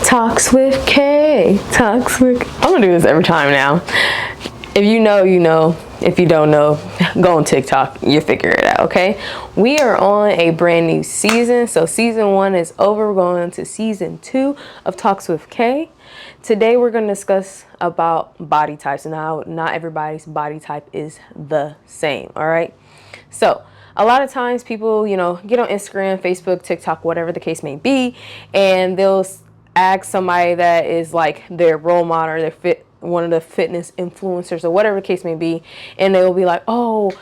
Talks with Kay. I'm gonna do this every time now. If you know, you know. If you don't know, go on TikTok. You figure it out, okay? We are on a brand new season. So season 1 is over. We're going into season 2 of Talks with Kay. Today we're going to discuss about body types and how not everybody's body type is the same, all right? So a lot of times people, get on Instagram, Facebook, TikTok, whatever the case may be, and they'll ask somebody that is like their role model, one of the fitness influencers or whatever the case may be, and they will be like, oh,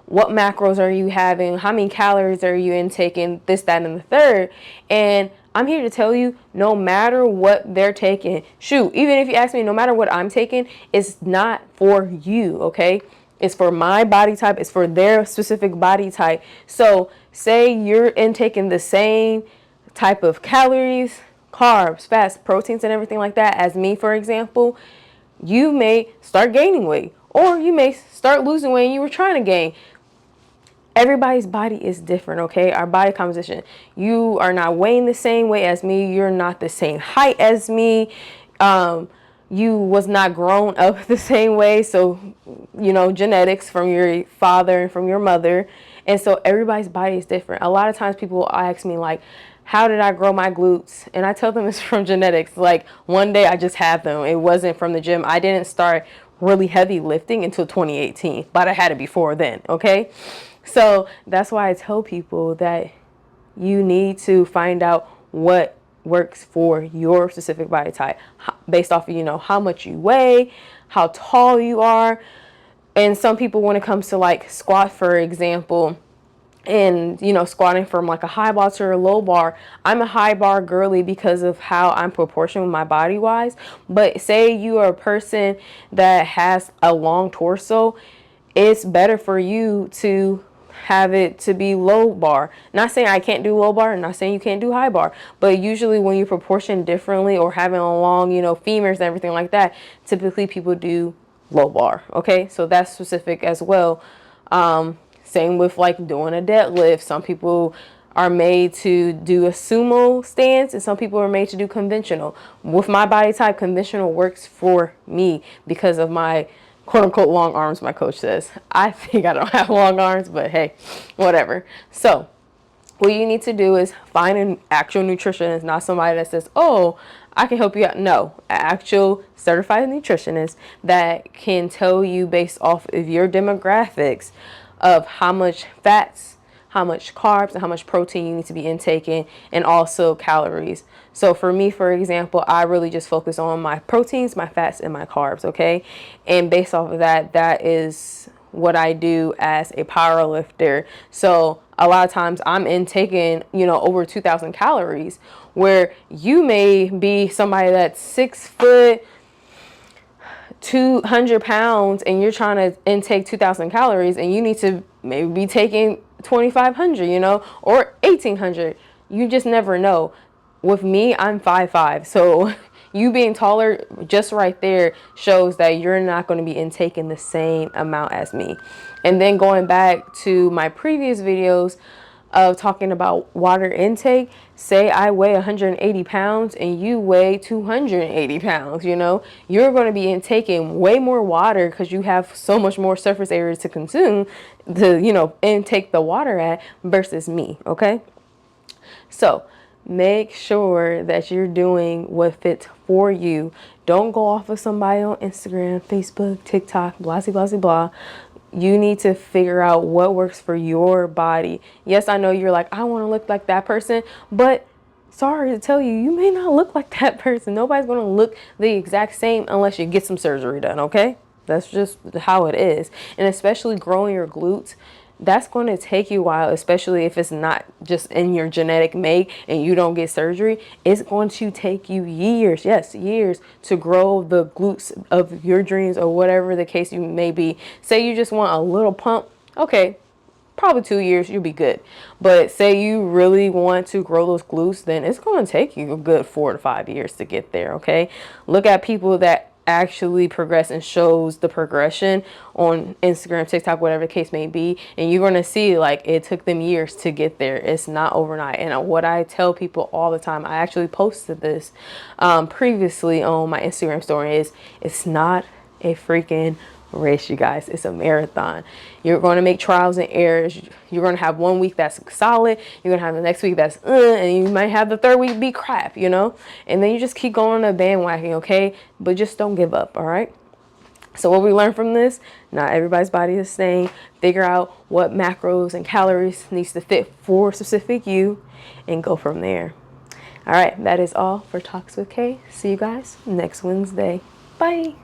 what macros are you having? How many calories are you intaking? This, that, and the third. And I'm here to tell you, no matter what they're taking, shoot, even if you ask me, no matter what I'm taking, it's not for you, okay? It's for my body type. It's for their specific body type. So say you're intaking the same type of calories, carbs, fats, proteins, and everything like that as me, for example. You may start gaining weight, or you may start losing weight and you were trying to gain. Everybody's body is different, okay? Our body composition. You are not weighing the same weight as me. You're not the same height as me. You was not grown up the same way. So, genetics from your father and from your mother. And so everybody's body is different. A lot of times people will ask me like, how did I grow my glutes? And I tell them it's from genetics. Like one day I just have them. It wasn't from the gym. I didn't start really heavy lifting until 2018, but I had it before then. Okay. So that's why I tell people that you need to find out what works for your specific body type based off of, how much you weigh, how tall you are. And some people, when it comes to like squat, for example, and squatting from like a high bar to a low bar, I'm a high bar girly because of how I'm proportioned with my body wise. But say you are a person that has a long torso, it's better for you to have it to be low bar. Not saying I can't do low bar, not saying you can't do high bar, but usually when you proportion differently or having a long, femurs and everything like that, typically people do low bar. Okay, so that's specific as well. Same with like doing a deadlift. Some people are made to do a sumo stance and some people are made to do conventional. With my body type, conventional works for me because of my quote unquote long arms, my coach says. I think I don't have long arms, but hey, whatever. So what you need to do is find an actual nutritionist, not somebody that says, oh, I can help you out. No, an actual certified nutritionist that can tell you based off of your demographics of how much fats, how much carbs, and how much protein you need to be intaking, and also calories. So for me, for example, I really just focus on my proteins, my fats, and my carbs, okay? And based off of that, that is what I do as a power lifter. So a lot of times I'm intaking, over 2,000 calories, where you may be somebody that's 6 foot, 200 pounds, and you're trying to intake 2,000 calories, and you need to maybe be taking 2,500, or 1,800. You just never know. With me, I'm 5'5", so you being taller just right there shows that you're not going to be intaking the same amount as me. And then going back to my previous videos of talking about water intake, say I weigh 180 pounds and you weigh 280 pounds, you're going to be intaking way more water because you have so much more surface area to consume to, intake the water at versus me. Okay. So make sure that you're doing what fits for you. Don't go off of somebody on Instagram, Facebook, TikTok, blah, blah, blah, blah. You need to figure out what works for your body. Yes, I know you're like, I want to look like that person, but sorry to tell you, you may not look like that person. Nobody's going to look the exact same unless you get some surgery done, okay? That's just how it is. And especially growing your glutes, that's going to take you a while, especially if it's not just in your genetic make and you don't get surgery. It's going to take you years, yes, years to grow the glutes of your dreams or whatever the case you may be. Say you just want a little pump. Okay, probably 2 years, you'll be good. But say you really want to grow those glutes, then it's going to take you a good 4 to 5 years to get there, okay? Look at people that actually progress and shows the progression on Instagram, TikTok, whatever the case may be. And you're going to see like it took them years to get there. It's not overnight. And what I tell people all the time, I actually posted this previously on my Instagram story, is it's not a freaking race, you guys. It's a marathon. You're going to make trials and errors. You're going to have 1 week that's solid. You're going to have the next week that's and you might have the third week be crap, you know. And then you just keep going on the bandwagon, okay? But just don't give up, all right? So what we learned from this, not everybody's body is the same. Figure out what macros and calories needs to fit for specific you and go from there. All right, that is all for Talks with Kay. See you guys next Wednesday. Bye.